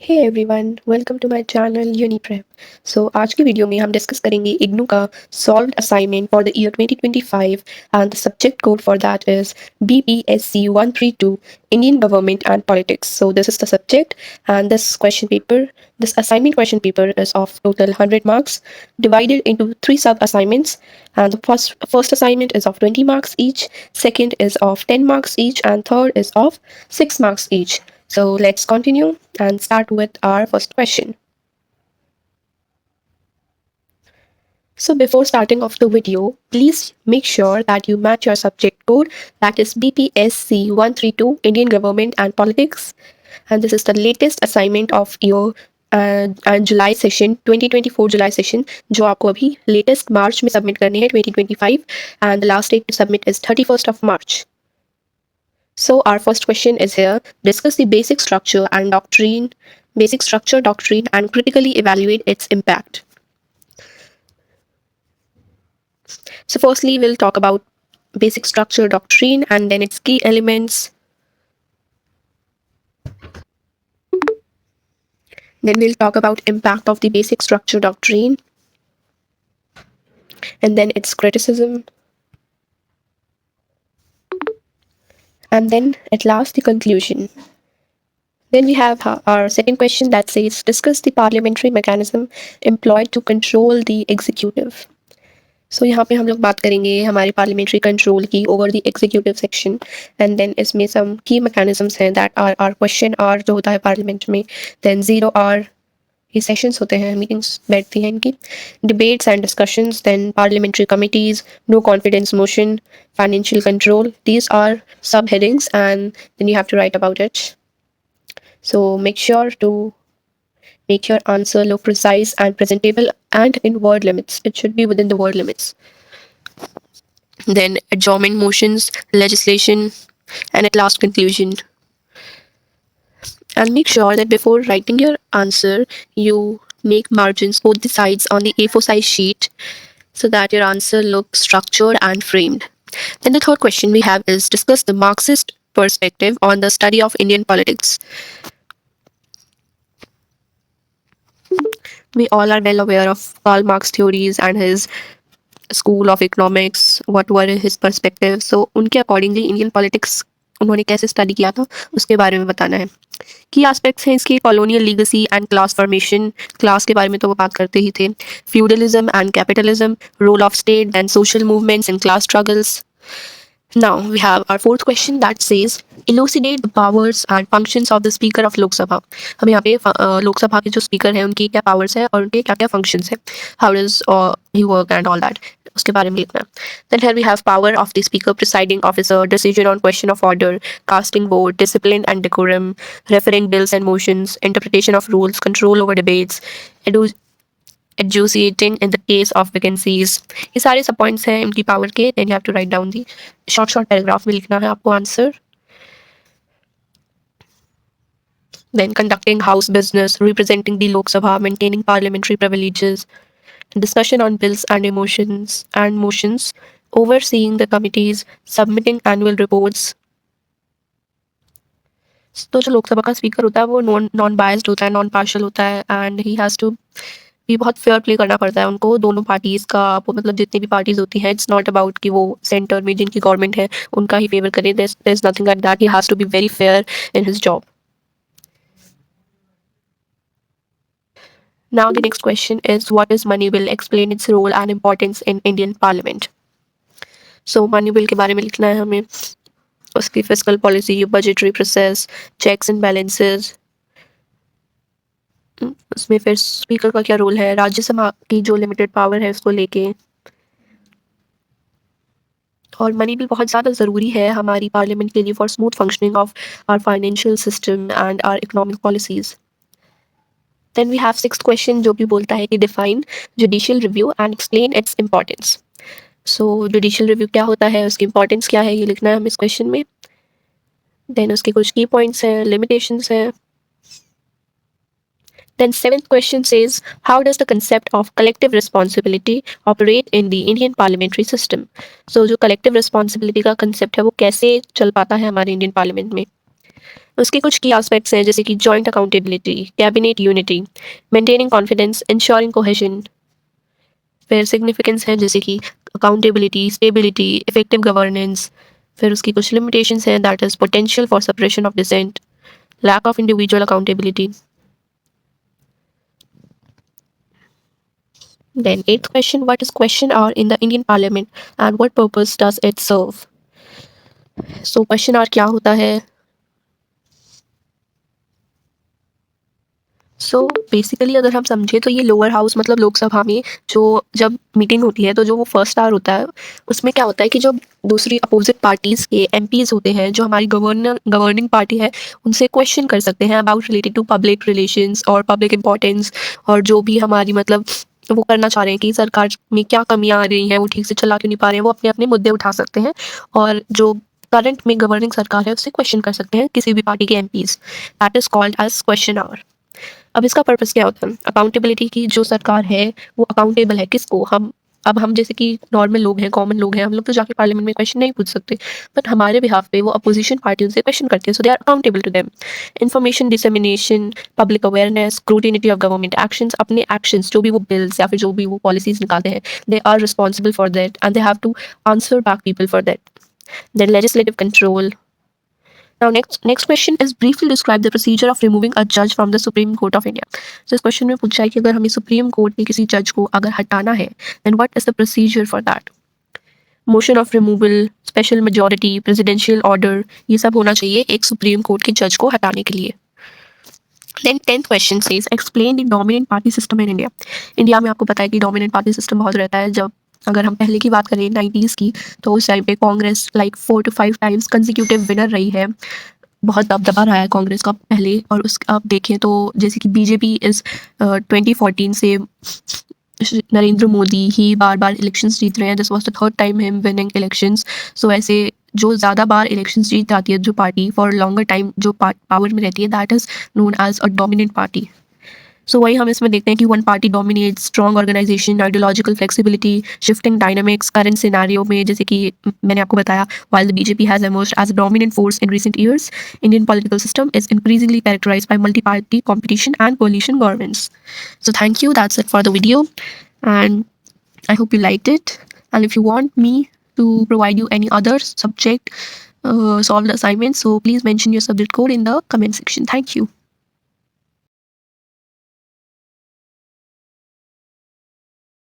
Hey everyone, welcome to my channel Uniprep. आज की video में हम डिस्कस करेंगे इग्नू का solved assignment for the year 2025 and the subject code for that is BPSC 132 Indian Government and Politics. So this is the subject, and this assignment question paper is of total 100 marks divided into three sub assignments, and the first assignment is of 20 marks each, second is of 10 marks each, and third is of 6 marks each. So let's continue and start with our first question. So before starting off the video, please make sure that you match your subject code, that is BPSC 132 Indian Government and Politics, and this is the latest assignment of your July session 2024 July session जो आपको अभी latest March में submit करनी है 2025, and the last date to submit is 31st of March. So our first question is here: discuss the basic structure, doctrine, and critically evaluate its impact. So firstly, we'll talk about basic structure, doctrine, and then its key elements. Then we'll talk about impact of the basic structure doctrine, and then its criticism. And then at last, the conclusion. Then we have our second question that says, discuss the parliamentary mechanism employed to control the executive. So यहाँ पे हम लोग बात करेंगे हमारे parliamentary control की over the executive section, and then इसमें some की मैकेनिज्म्स हैं दैट आर क्वेश्चन आर जो होता है पार्लियामेंट में, देन 0 आवर ये सेशंस होते हैं, मीटिंग्स बैठती हैं इनकी, debates and discussions, then parliamentary committees, no confidence motion, financial control. These are सब headings and then you have to write about it. So make sure to make your answer look precise and presentable and in word limits. It should be within the word limits. Then adjournment motions, legislation, and at last conclusion. And make sure that before writing your answer, you make margins both the sides on the A4 size sheet so that your answer looks structured and framed. Then the third question we have is discuss the Marxist perspective on the study of Indian politics. We all are well aware of Karl Marx theories and his school of economics, what were his perspectives. So उनके accordingly Indian politics उन्होंने कैसे study किया था उसके बारे में बताना है. की एस्पेक्ट्स हैं इसके: colonial legacy and class formation. Class के बारे में तो वो बात करते ही थे. Feudalism and capitalism, role of state and social movements in class struggles. Now we have our fourth question that says elucidate the powers and functions of the speaker of Lok Sabha. हम यहाँ पे लोकसभा के जो speaker हैं उनकी क्या powers है और उनके क्या क्या फंक्शंस है, how does he work and all that, उसके बारे में लिखना. Then here we have power of the speaker, presiding officer, decision on question of order, casting vote, discipline and decorum, referring bills and motions, interpretation of rules, control over debates, adjudicating in the case of vacancies. ये सारे सब points हैं इनकी power के. Then you have to write down the short paragraph में लिखना है आपको answer. Then conducting house business, representing the Lok Sabha, maintaining parliamentary privileges, discussion on bills and motions, overseeing the committees, submitting annual reports. तो जो लोकसभा का speaker होता है वो नॉन बायस्ड होता है, नॉन पार्शल होता है, एंड ही हैज़ टू भी बहुत फेयर प्ले करना पड़ता है उनको दोनों पार्टीज़ का. वो मतलब जितनी भी पार्टीज़ होती हैं, इट्स नॉट अबाउट कि वो सेंटर में जिनकी गवर्नमेंट है उनका ही फेवर करे. There is nothing like that. He has to be very fair in his job. Now the next question is, what is money bill? Explain its role and importance in Indian Parliament. So money bill के बारे में लिखना है हमें, उसकी fiscal policy, budgetary process, checks and balances, उसमें फिर speaker का क्या रोल है, राज्यसभा की जो लिमिटेड पावर है उसको लेके. और मनी बिल बहुत ज़्यादा ज़रूरी है हमारी पार्लियामेंट के लिए for smooth functioning of our financial system and our economic policies. Then we have sixth question जो भी बोलता है कि define judicial review and explain its importance. So judicial review क्या होता है, उसकी इंपॉर्टेंस क्या है, ये लिखना है हमें इस क्वेश्चन में. देन उसके कुछ की पॉइंट्स हैं, लिमिटेशंस हैं. Then seventh question says, how does the concept of collective responsibility operate in the Indian parliamentary system? So जो collective responsibility का concept है वो कैसे चल पाता है हमारे Indian parliament में. उसके कुछ की एस्पेक्ट्स हैं जैसे कि joint accountability, cabinet unity, maintaining confidence, ensuring cohesion. फिर सिग्निफिकेंस है जैसे कि अकाउंटेबिलिटी, स्टेबिलिटी, इफेक्टिव गवर्नेंस। फिर उसकी कुछ लिमिटेशंस हैं, that is potential for suppression of dissent, lack of individual accountability. Then eighth question, what is question hour in the Indian Parliament and what purpose does it serve? So question hour क्या होता है? So basically अगर हम समझे तो ये lower house मतलब लोकसभा में जो जब मीटिंग होती है तो जो वो फर्स्ट आवर होता है उसमें क्या होता है कि जो दूसरी अपोजिट पार्टीज़ के एमपीज़ होते हैं जो हमारी गवर्निंग पार्टी है उनसे क्वेश्चन कर सकते हैं about related to public relations और पब्लिक इंपॉर्टेंस और जो भी हमारी मतलब वो करना चाह रहे हैं कि सरकार में क्या कमियां आ रही हैं वो ठीक से चला क्यों नहीं पा रहे हैं वो अपने अपने मुद्दे उठा सकते हैं और जो करंट में गवर्निंग सरकार है उससे क्वेश्चन कर सकते हैं किसी भी पार्टी के MPs. That is called as question hour. अब इसका पर्पस क्या होता है? अकाउंटेबिलिटी की जो सरकार है वो अकाउंटेबल है किसको? हम जैसे कि नॉर्मल लोग हैं, कॉमन लोग हैं, हम लोग तो जाके पार्लियामेंट में क्वेश्चन नहीं पूछ सकते। बट हमारे बिहाफ पे वो अपोजिशन पार्टी उनसे क्वेश्चन करते हैं, so they are accountable to them. Information dissemination, public awareness, scrutiny of government actions, अपने एक्शंस जो भी वो बिल्स या फिर जो भी वो पॉलिसीज निकालते हैं, they are responsible for that and they have to answer back people for that. Then legislative control. Now, next question is briefly describe the procedure of removing a judge from the Supreme Court of India. So इस question में पूछा है कि अगर हमें supreme court में किसी जज को अगर हटाना है then what is the procedure for that? Motion of removal, special majority, presidential order, ये सब होना चाहिए एक सुप्रीम कोर्ट के जज को हटाने के लिए। Then 10th question says explain the dominant party system in India. India में आपको पता है कि dominant party system बहुत रहता है। जब अगर हम पहले की बात करें 90s की तो उस टाइम पे Congress like 4 to 5 times consecutive winner रही है। बहुत दबदबा रहा है कांग्रेस का पहले और उस आप देखें तो जैसे कि बीजेपी इस 2014 से नरेंद्र मोदी ही बार बार इलेक्शंस जीत रहे हैं। This was the third time him winning elections. सो ऐसे जो ज़्यादा बार इलेक्शंस जीत जाती है जो पार्टी फॉर लॉन्गर टाइम जो पावर में रहती है that is known as a dominant party. सो वही हम इसमें देखते हैं कि one party dominate, strong organisation, ideological flexibility, shifting dynamics current scenario में जैसे कि मैंने आपको बताया while the BJP has emerged as a dominant force in recent years, Indian political system is increasingly characterized by multi-party competition and coalition governments. So thank you. That's it for the video, and I hope you liked it. And if you want me to provide you any other subject solved assignments, so please mention your subject code in the comment section. Thank you.